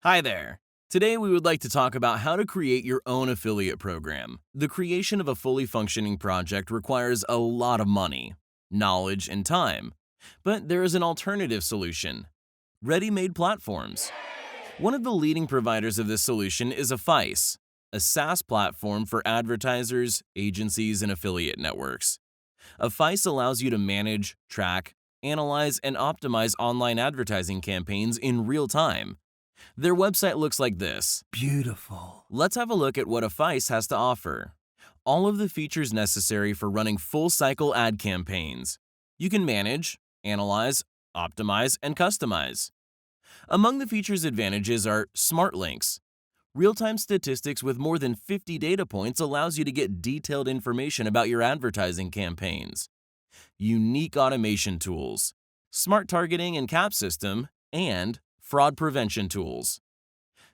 Hi there. Today we would like to talk about how to create your own affiliate program. The creation of a fully functioning project requires a lot of money, knowledge, and time. But there is an alternative solution: ready-made platforms. One of the leading providers of this solution is Affise, a SaaS platform for advertisers, agencies, and affiliate networks. Affise allows you to manage, track, analyze, and optimize online advertising campaigns in real time. Their website looks like this. Beautiful. Let's have a look at what Affise has to offer. All of the features necessary for running full-cycle ad campaigns. You can manage, analyze, optimize, and customize. Among the features' advantages are smart links. Real-time statistics with more than 50 data points allows you to get detailed information about your advertising campaigns. Unique automation tools, smart targeting and cap system, and fraud prevention tools.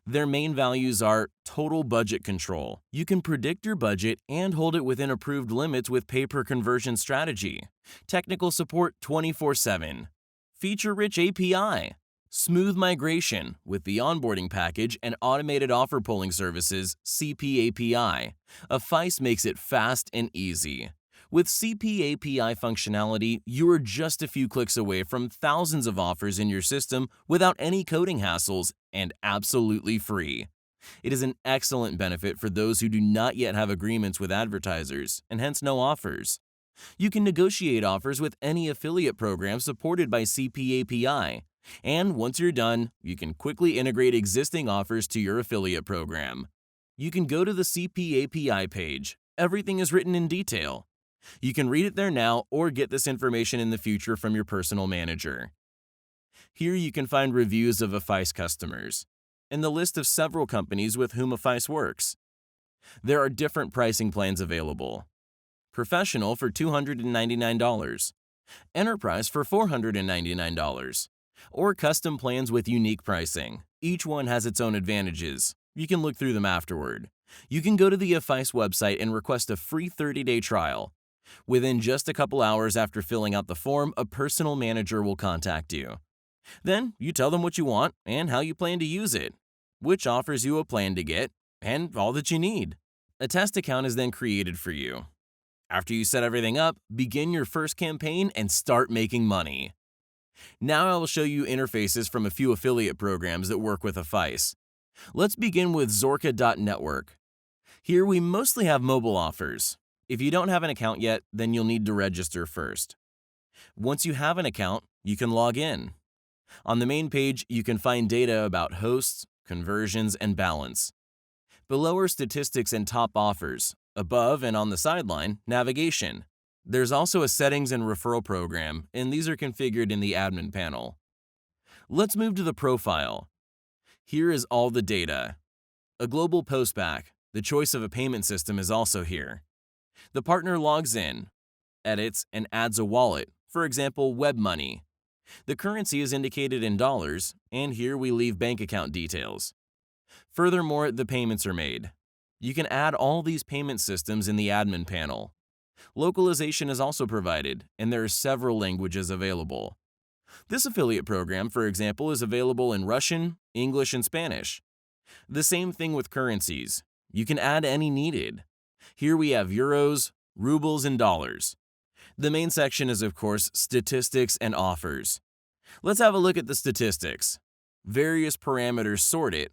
Their main values are total budget control. You can predict your budget and hold it within approved limits with pay-per-conversion strategy. Technical support 24/7. Feature-rich API. Smooth migration with the onboarding package and automated offer pulling services CP API. Affise makes it fast and easy. With CP API functionality, you are just a few clicks away from thousands of offers in your system without any coding hassles and absolutely free. It is an excellent benefit for those who do not yet have agreements with advertisers and hence no offers. You can negotiate offers with any affiliate program supported by CP API. And once you're done, you can quickly integrate existing offers to your affiliate program. You can go to the CP API page. Everything is written in detail. You can read it there now or get this information in the future from your personal manager. Here you can find reviews of Affise customers and the list of several companies with whom Affise works. There are different pricing plans available. Professional for $299, Enterprise for $499, or custom plans with unique pricing. Each one has its own advantages. You can look through them afterward. You can go to the Affise website and request a free 30-day trial. Within just a couple hours after filling out the form, a personal manager will contact you. Then you tell them what you want and how you plan to use it, which offers you a plan to get, and all that you need. A test account is then created for you. After you set everything up, begin your first campaign and start making money. Now I will show you interfaces from a few affiliate programs that work with Affise. Let's begin with Zorka.network. Here we mostly have mobile offers. If you don't have an account yet, then you'll need to register first. Once you have an account, you can log in. On the main page, you can find data about hosts, conversions, and balance. Below are statistics and top offers. Above and on the sideline, navigation. There's also a settings and referral program, and these are configured in the admin panel. Let's move to the profile. Here is all the data. A global postback. The choice of a payment system is also here. The partner logs in, edits, and adds a wallet, for example, WebMoney. The currency is indicated in dollars, and here we leave bank account details. Furthermore, the payments are made. You can add all these payment systems in the admin panel. Localization is also provided, and there are several languages available. This affiliate program, for example, is available in Russian, English, and Spanish. The same thing with currencies. You can add any needed. Here we have euros, rubles, and dollars. The main section is, of course, statistics and offers. Let's have a look at the statistics. Various parameters sort it.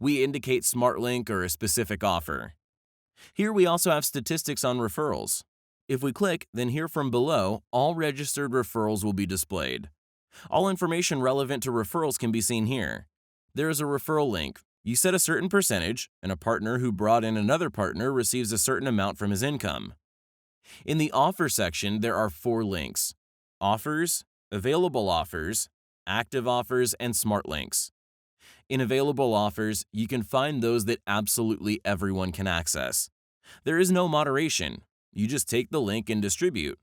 We indicate smart link or a specific offer. Here we also have statistics on referrals. If we click, then here from below, all registered referrals will be displayed. All information relevant to referrals can be seen here. There is a referral link. You set a certain percentage, and a partner who brought in another partner receives a certain amount from his income. In the offer section, there are 4 links: offers, available offers, active offers, and smart links. In available offers, you can find those that absolutely everyone can access. There is no moderation. You just take the link and distribute.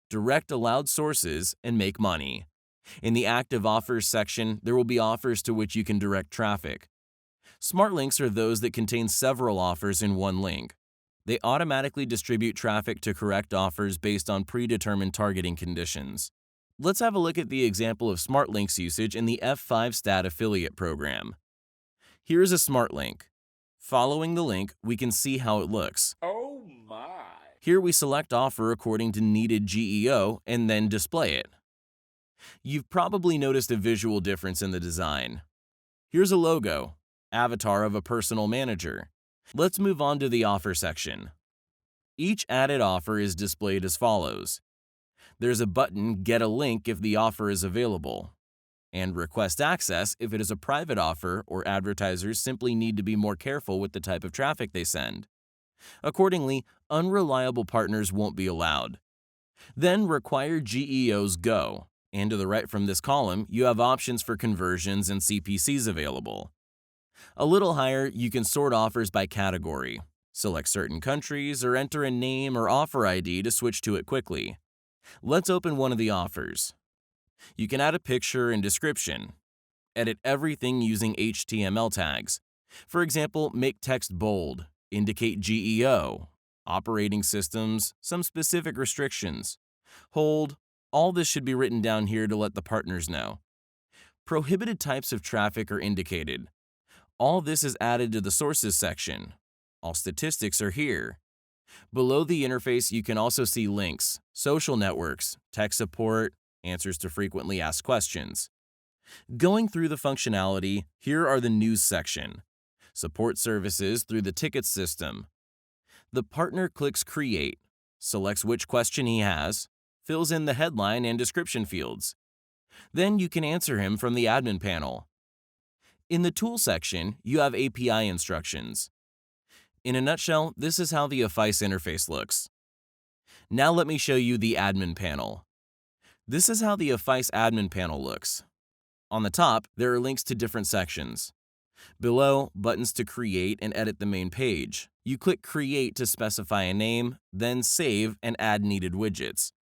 Direct allowed sources and make money. In the active offers section, there will be offers to which you can direct traffic. Smart links are those that contain several offers in one link. They automatically distribute traffic to correct offers based on predetermined targeting conditions. Let's have a look at the example of smart links usage in the F5 Stat affiliate program. Here's a smart link. Following the link, we can see how it looks. Oh my. Here we select offer according to needed GEO and then display it. You've probably noticed a visual difference in the design. Here's a logo, avatar of a personal manager. Let's move on to the offer section. Each added offer is displayed as follows. There's a button Get a Link if the offer is available, and Request Access if it is a private offer or advertisers simply need to be more careful with the type of traffic they send. Accordingly, unreliable partners won't be allowed. Then Required GEOs go, and to the right from this column, you have options for conversions and CPCs available. A little higher, you can sort offers by category, select certain countries, or enter a name or offer ID to switch to it quickly. Let's open one of the offers. You can add a picture and description. Edit everything using HTML tags. For example, make text bold, indicate GEO, operating systems, some specific restrictions. Hold. All this should be written down here to let the partners know. Prohibited types of traffic are indicated. All this is added to the sources section. All statistics are here. Below the interface, you can also see links, social networks, tech support, answers to frequently asked questions. Going through the functionality, here are the news section. Support services through the tickets system. The partner clicks Create, selects which question he has, fills in the headline and description fields. Then you can answer him from the admin panel. In the Tool section, you have API instructions. In a nutshell, this is how the Affise interface looks. Now let me show you the admin panel. This is how the Affise admin panel looks. On the top, there are links to different sections. Below, buttons to create and edit the main page. You click Create to specify a name, then Save and add needed widgets.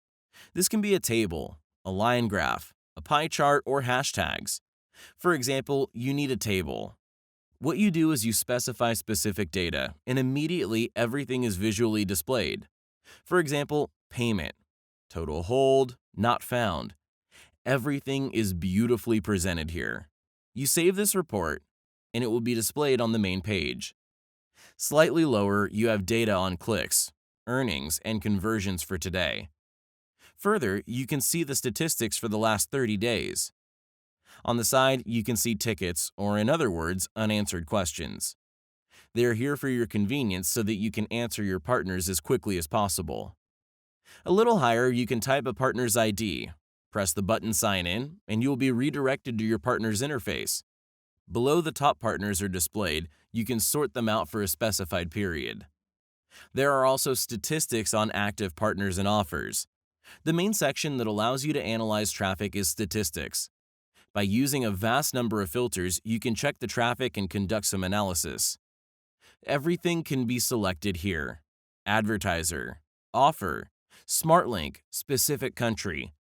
This can be a table, a line graph, a pie chart, or hashtags. For example, you need a table. What you do is you specify specific data, and immediately everything is visually displayed. For example, payment, total hold, not found. Everything is beautifully presented here. You save this report, and it will be displayed on the main page. Slightly lower, you have data on clicks, earnings, and conversions for today. Further, you can see the statistics for the last 30 days. On the side, you can see tickets, or in other words, unanswered questions. They are here for your convenience so that you can answer your partners as quickly as possible. A little higher, you can type a partner's ID, press the button Sign In, and you will be redirected to your partner's interface. Below the top partners are displayed, you can sort them out for a specified period. There are also statistics on active partners and offers. The main section that allows you to analyze traffic is Statistics. By using a vast number of filters, you can check the traffic and conduct some analysis. Everything can be selected here. Advertiser, offer, smart link, specific country.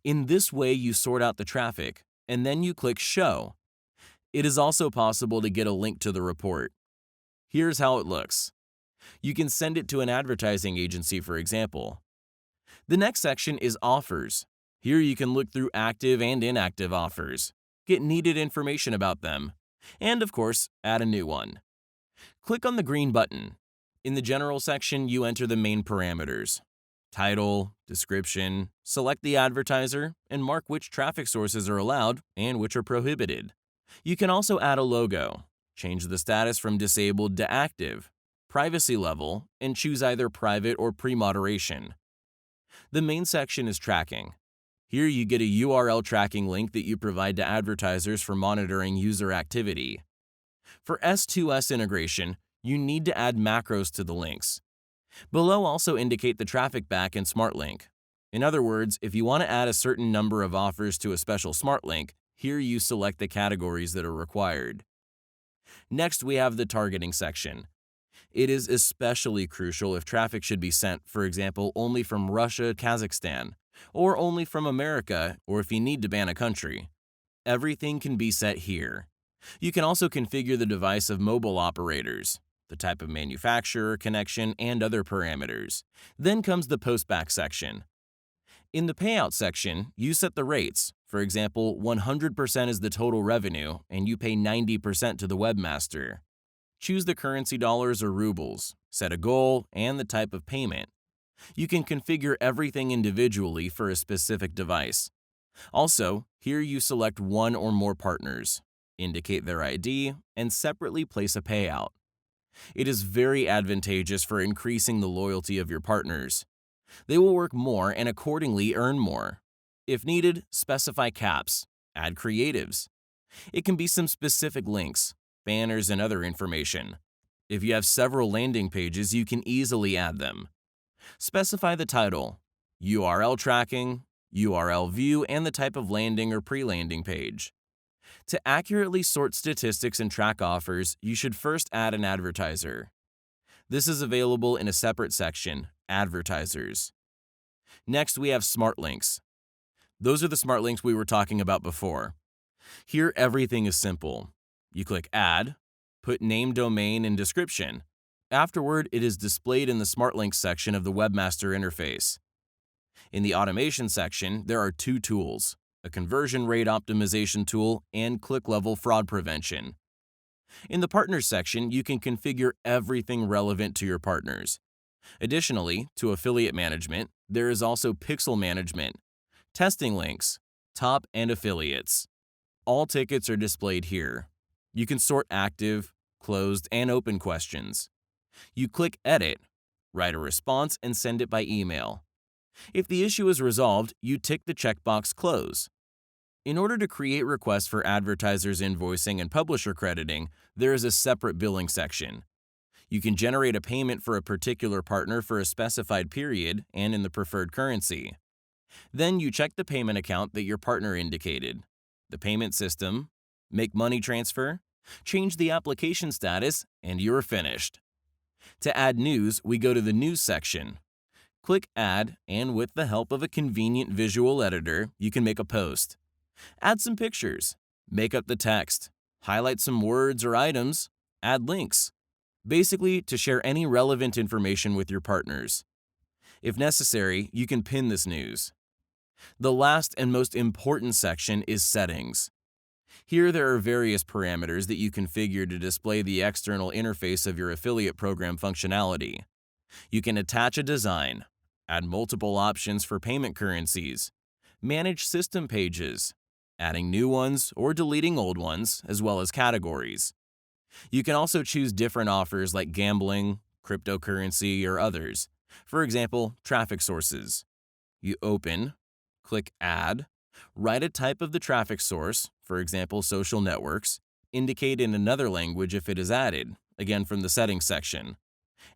In this way, you sort out the traffic, and then you click Show. It is also possible to get a link to the report. Here's how it looks. You can send it to an advertising agency, for example. The next section is Offers. Here you can look through active and inactive offers, get needed information about them, and of course, add a new one. Click on the green button. In the General section, you enter the main parameters: title, description, select the advertiser, and mark which traffic sources are allowed and which are prohibited. You can also add a logo, change the status from disabled to active, privacy level, and choose either private or pre-moderation. The main section is Tracking. Here you get a URL tracking link that you provide to advertisers for monitoring user activity. For S2S integration, you need to add macros to the links. Below also indicate the traffic back in SmartLink. In other words, if you want to add a certain number of offers to a special SmartLink, here you select the categories that are required. Next, we have the targeting section. It is especially crucial if traffic should be sent, for example, only from Russia, Kazakhstan, or only from America, or if you need to ban a country. Everything can be set here. You can also configure the device of mobile operators, the type of manufacturer, connection, and other parameters. Then comes the postback section. In the payout section, you set the rates, For example, 100% is the total revenue, and you pay 90% to the webmaster. Choose the currency dollars or rubles, set a goal, and the type of payment. You can configure everything individually for a specific device. Also, here you select one or more partners, indicate their ID, and separately place a payout. It is very advantageous for increasing the loyalty of your partners. They will work more and accordingly earn more. If needed, specify caps, add creatives. It can be some specific links, banners, and other information. If you have several landing pages, you can easily add them. Specify the title, URL tracking, URL view, and the type of landing or pre-landing page. To accurately sort statistics and track offers, you should first add an advertiser. This is available in a separate section, Advertisers. Next, we have Smart Links. Those are the smart links we were talking about before. Here, everything is simple. You click Add, put name, domain, and description. Afterward, it is displayed in the Smart Links section of the Webmaster interface. In the Automation section, there are two tools, a conversion rate optimization tool and click-level fraud prevention. In the Partners section, you can configure everything relevant to your partners. Additionally, to affiliate management, there is also pixel management, testing links, top, and affiliates. All tickets are displayed here. You can sort active, closed, and open questions. You click Edit, write a response, and send it by email. If the issue is resolved, you tick the checkbox Close. In order to create requests for advertisers invoicing and publisher crediting, there is a separate billing section. You can generate a payment for a particular partner for a specified period and in the preferred currency. Then you check the payment account that your partner indicated, the payment system, make money transfer, change the application status, and you're finished. To add news, we go to the News section. Click Add, and with the help of a convenient visual editor, you can make a post. Add some pictures, make up the text, highlight some words or items, add links. Basically, to share any relevant information with your partners. If necessary, you can pin this news. The last and most important section is Settings. Here there are various parameters that you configure to display the external interface of your affiliate program functionality. You can attach a design, add multiple options for payment currencies, manage system pages, adding new ones or deleting old ones, as well as categories. You can also choose different offers like gambling, cryptocurrency, or others. For example, traffic sources. You open, click Add, write a type of the traffic source, for example, social networks, indicate in another language if it is added, again from the Settings section.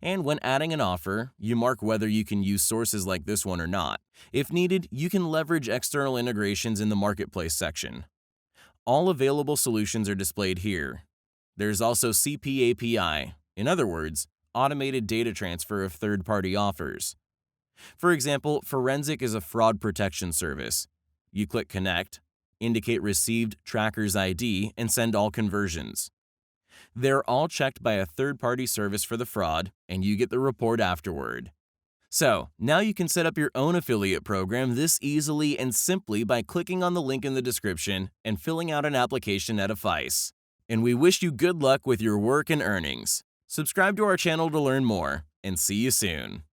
And when adding an offer, you mark whether you can use sources like this one or not. If needed, you can leverage external integrations in the Marketplace section. All available solutions are displayed here. There's also CP API, in other words, automated data transfer of third-party offers. For example, Forensic is a fraud protection service. You click Connect, indicate Received Tracker's ID, and send all conversions. They're all checked by a third-party service for the fraud, and you get the report afterward. So, now you can set up your own affiliate program this easily and simply by clicking on the link in the description and filling out an application at Affise. And we wish you good luck with your work and earnings. Subscribe to our channel to learn more, and see you soon.